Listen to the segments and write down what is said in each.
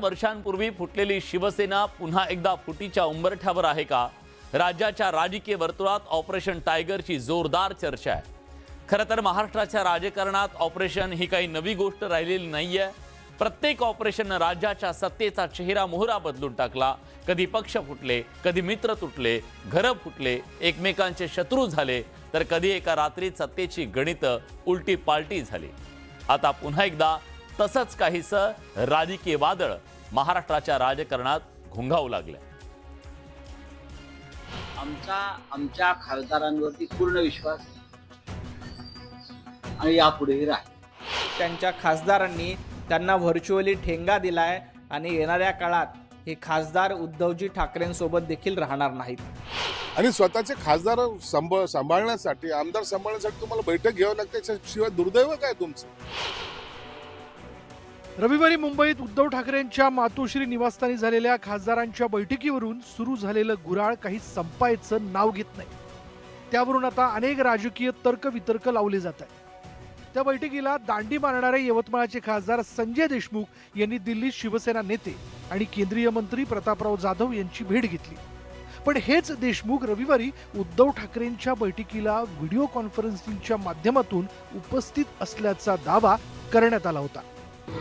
वर्षांपूर्वी फुटलेली शिवसेना पुन्हा एकदा फुटीच्या उंबरठ्यावर आहे का? राज्याच्या राजकीय वर्तुळात ऑपरेशन टायगरची जोरदार चर्चा आहे. खरं तर महाराष्ट्राच्या राजकारणात ऑपरेशन ही काही नवी गोष्ट राहिलेली नाहीये. प्रत्येक ऑपरेशनने राज्याच्या सत्तेचा चेहरा मोहरा बदलून टाकला. कधी पक्ष फुटले, कधी मित्र तुटले, घरं फुटले, एकमेकांचे शत्रू झाले, तर कधी एका रात्रीत सत्तेची गणितं उलटी पालटी झाली. आता पुन्हा एकदा तसंच काहीसं राजकीय वादळ महाराष्ट्राच्या राजकारणात घुंगावू लागलं. आमच्या खासदारांवरती पूर्ण विश्वास आणि यापुढेही राहील. त्यांच्या खासदारांनी त्यांना व्हर्च्युअली ठेंगा दिलाय आणि येणाऱ्या काळात हे खासदार उद्धवजी ठाकरेंसोबत देखील राहणार नाहीत. आणि स्वतःचे खासदार सांभाळण्यासाठी, आमदार सांभाळण्यासाठी तुम्हाला बैठक घ्यावी लागते. त्याशिवाय दुर्दैव काय तुमचं? रविवारी मुंबईत उद्धव ठाकरेंच्या मातोश्री निवासस्थानी झालेल्या खासदारांच्या बैठकीवरून सुरू झालेलं गुऱ्हाळ काही संपायचं नाव घेत नाही. त्यावरून आता अनेक राजकीय तर्कवितर्क लावले जात आहेत. त्या बैठकीला दांडी मारणारे यवतमाळचे खासदार संजय देशमुख यांनी दिल्लीत शिवसेना नेते आणि केंद्रीय मंत्री प्रतापराव जाधव यांची भेट घेतली. पण हेच देशमुख रविवारी उद्धव ठाकरेंच्या बैठकीला व्हिडिओ कॉन्फरन्सिंगच्या माध्यमातून उपस्थित असल्याचा दावा करण्यात आला होता.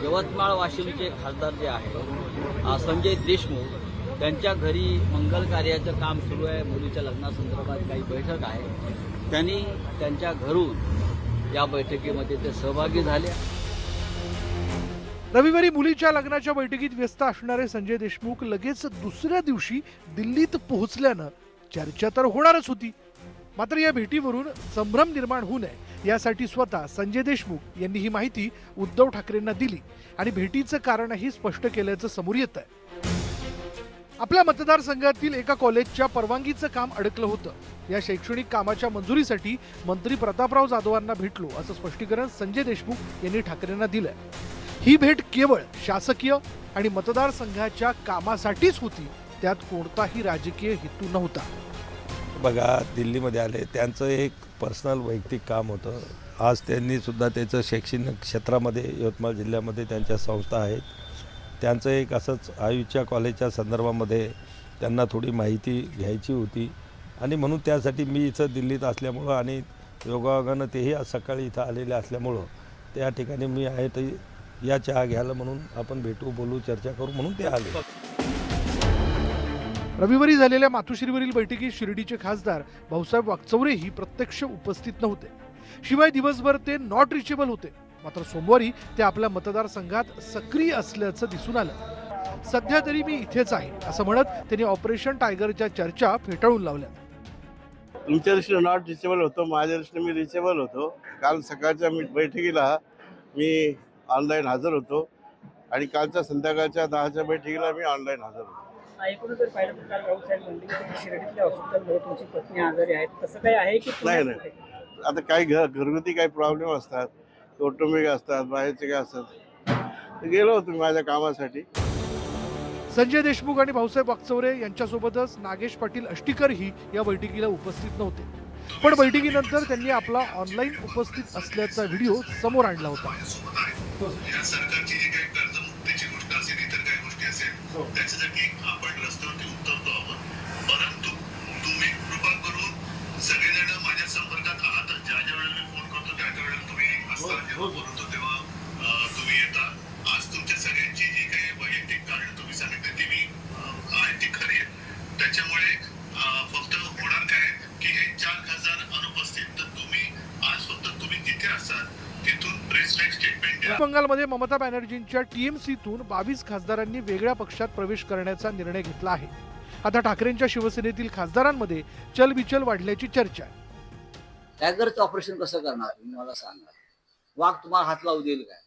यवतमाळ वाशिमचे खासदार जे आहे संजय देशमुख त्यांच्या घरी मंगल कार्याचं काम सुरू आहे. मुलीच्या लग्नासंदर्भात काही बैठक आहे. त्यांनी त्यांच्या घरून या बैठकीमध्ये ते सहभागी झाले. रविवारी मुलीच्या लग्नाच्या बैठकीत व्यस्त असणारे संजय देशमुख लगेच दुसऱ्या दिवशी दिल्लीत पोहोचल्यानं चर्चा तर होणारच होती. मात्र या भेटीवरून संभ्रम निर्माण होऊ नये यासाठी स्वतः संजय देशमुख यांनी ही माहिती उद्धव ठाकरेंना दिली आणि भेटीचं कारणही स्पष्ट केल्याचं समोर येत आहे. आपल्या मतदारसंघातील एका कॉलेजच्या परवानगीचं काम अडकलं होतं. या शैक्षणिक कामाच्या मंजुरीसाठी मंत्री प्रतापराव जाधवांना भेटलो असं स्पष्टीकरण संजय देशमुख यांनी ठाकरेंना दिलंय. ही भेट केवळ शासकीय आणि मतदारसंघाच्या कामासाठीच होती. त्यात कोणताही राजकीय हेतू नव्हता. बघा, दिल्लीमध्ये आले, त्यांचं एक पर्सनल वैयक्तिक काम होतं. आज त्यांनी सुद्धा त्याचं शैक्षणिक क्षेत्रामध्ये यवतमाळ जिल्ह्यामध्ये त्यांच्या संस्था आहेत. त्यांचं एक असंच आयुच्या कॉलेजच्या संदर्भामध्ये त्यांना थोडी माहिती घ्यायची होती आणि म्हणून त्यासाठी मी इथं दिल्लीत असल्यामुळं आणि योगायोगानं तेही आज सकाळी इथं आलेले असल्यामुळं त्या ठिकाणी मी आहे तर या चहा घ्यायला म्हणून आपण भेटू, बोलू, चर्चा करू म्हणून ते आले. रविवारी झालेल्या मातोश्रीवरील बैठकीत शिर्डीचे खासदार भाऊसाहेब वाकचौरेही प्रत्यक्ष उपस्थित नव्हते. शिवाय दिवसभर ते नॉट रिचेबल होते. मात्र सोमवारी ते आपल्या मतदारसंघात सक्रिय असल्याचं दिसून आलं. सध्या तरी मी इथेच आहे असं म्हणत त्यांनी ऑपरेशन टायगरच्या चर्चा फेटाळून लावल्या. तुमच्या दृष्टीने नॉट रिचेबल होतो, माझ्या दृष्टीने मी रिचेबल होतो. काल सकाळच्या बैठकीला मी ऑनलाईन हजर होतो आणि कालच्या संध्याकाळच्या 10च्या बैठकीला मी ऑनलाईन हजर होतो. एकूणच जर पाहिलं तर काल भाऊसाहेब म्हणले की शिर्डीतल्या हॉस्पिटलमध्ये तुमची पत्नी आजारी आहे, तसं काही आहे की नाही. आता काही घरगुती काही प्रॉब्लेम असतात, कौटुंबिक असतात, बाहेरचे काय असतात, गेलो होतो मी माझ्या कामासाठी. संजय देशमुख आणि भाऊसाहेब वाकचौरे यांच्यासोबतच नागेश पाटील अष्टीकरही या बैठकीला उपस्थित नव्हते. पण बैठकीनंतर त्यांनी आपला ऑनलाईन उपस्थित असल्याचा व्हिडिओ समोर आणला होता. सरकारची जी काही कर्जमुक्तीची गोष्ट असेल, इतर काही गोष्टी असेल, त्याच्यासाठी आपण रस्त्यावरती उतरतो आहोत. परंतु तुम्ही कृपा करून सगळेजण माझ्या संपर्कात आहात. ज्या वेळेला मी फोन करतो त्या वेळेला तुम्ही असता, जेव्हा बोलतो तेव्हा तुम्ही येता. आज तुमच्या सगळ्यांची जी काही वैयक्तिक कारण तुम्ही सांगितली ती मी आहे ती खरी आहे. त्याच्यामुळे फक्त होणार काय की हे 4 खासदार अनुपस्थित, तर तुम्ही आज फक्त तुम्ही जिथे असाल तिथून प्रेसला स्टेटमेंट द्या. बंगालमध्ये ममता बॅनर्जींच्या टीएमसीतून 22 खासदारांनी वेगळ्या पक्षात प्रवेश करण्याचा निर्णय घेतला आहे. आता ठाकरेंच्या शिवसेनेतील खासदारांमध्ये चलबिचल वाढल्याची चर्चा आहे. टायगरचं ऑपरेशन कसं करणार मला सांगा. वाघ तुम्हाला हात लावू देईल काय?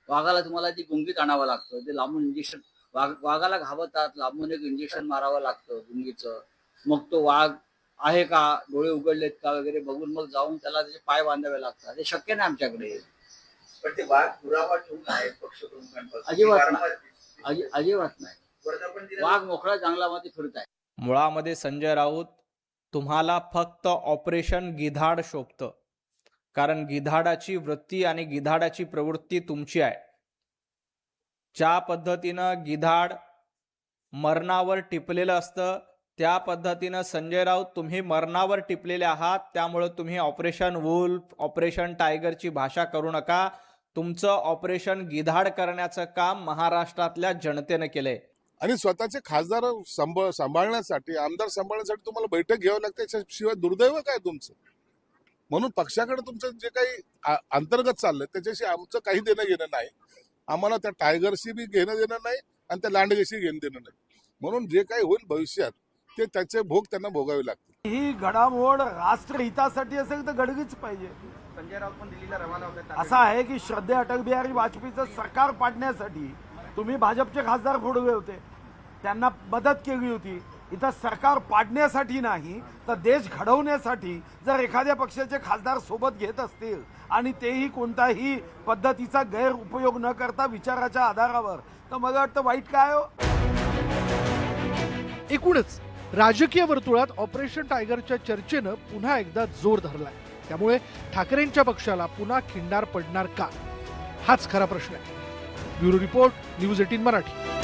वाघाला तुम्हाला ती गुंगीत आणावं लागतं, ते लांबून इंजेक्शन, वाघाला घाबरतात, लांबून एक इंजेक्शन मारावं लागतं गुंगीचं. मग तो वाघ आहे का, डोळे उघडलेत का वगैरे बघून मग जाऊन त्याला त्याचे पाय बांधावे लागतात. हे शक्य नाही आमच्याकडे. पण ते वाघ पुरावा ठेवून आहे पक्ष प्रमुखांपासून अजिबात नाही. वाघ मोकळा जंगलामध्ये फिरत आहे. मुळामध्ये संजय राऊत तुम्हाला फक्त ऑपरेशन गिधाड शोभतं. कारण गिधाडाची वृत्ती आणि गिधाडाची प्रवृत्ती तुमची आहे. ज्या पद्धतीनं गिधाड मरणावर टिपलेलं असतं त्या पद्धतीनं संजय राऊत तुम्ही मरणावर टिपलेले आहात, त्यामुळे तुम्ही ऑपरेशन वुल्फ, ऑपरेशन टायगरची भाषा करू नका. तुमचं ऑपरेशन गिधाड करण्याचं काम महाराष्ट्रातल्या जनतेनं केलंय. आणि स्वतःचे खासदार सांभाळण्यासाठी, आमदार सांभाळण्यासाठी तुम्हाला बैठक घ्यावी लागते. त्याच्याशिवाय दुर्दैव काय तुमचं? म्हणून पक्षाकडे तुमचं जे काही अंतर्गत चाललंय त्याच्याशी आमचं काही देणं घेणं नाही. आम्हाला त्या टायगरशी बी घेणं देणं नाही आणि त्या लांडगेशी घेणं देणं नाही. म्हणून जे काही होईल भविष्यात ते त्याचे भोग त्यांना भोगावे लागतील. ही घडामोड राष्ट्रहितासाठी असेल तर घडलीच पाहिजे. संजय राऊत पण दिल्लीला रवाना होते. असं आहे की श्रद्धे अटल बिहारी वाजपेयीचं सरकार पाडण्यासाठी तुम्ही भाजपचे खासदार फोडवे होते, त्यांना मदत केली होती. इथं सरकार पाडण्यासाठी नाही तर देश घडवण्यासाठी जर एखाद्या पक्षाचे खासदार सोबत घेत असतील आणि तेही कोणताही पद्धतीचा गैरउपयोग न करता विचाराच्या आधारावर, तर मला वाटतं वाईट काय हो. एकूणच राजकीय वर्तुळात ऑपरेशन टायगरच्या चर्चेनं पुन्हा एकदा जोर धरलाय. त्यामुळे ठाकरेंच्या पक्षाला पुन्हा खिंडार पडणार का, हाच खरा प्रश्न आहे. Bureau report, news 18 Marathi.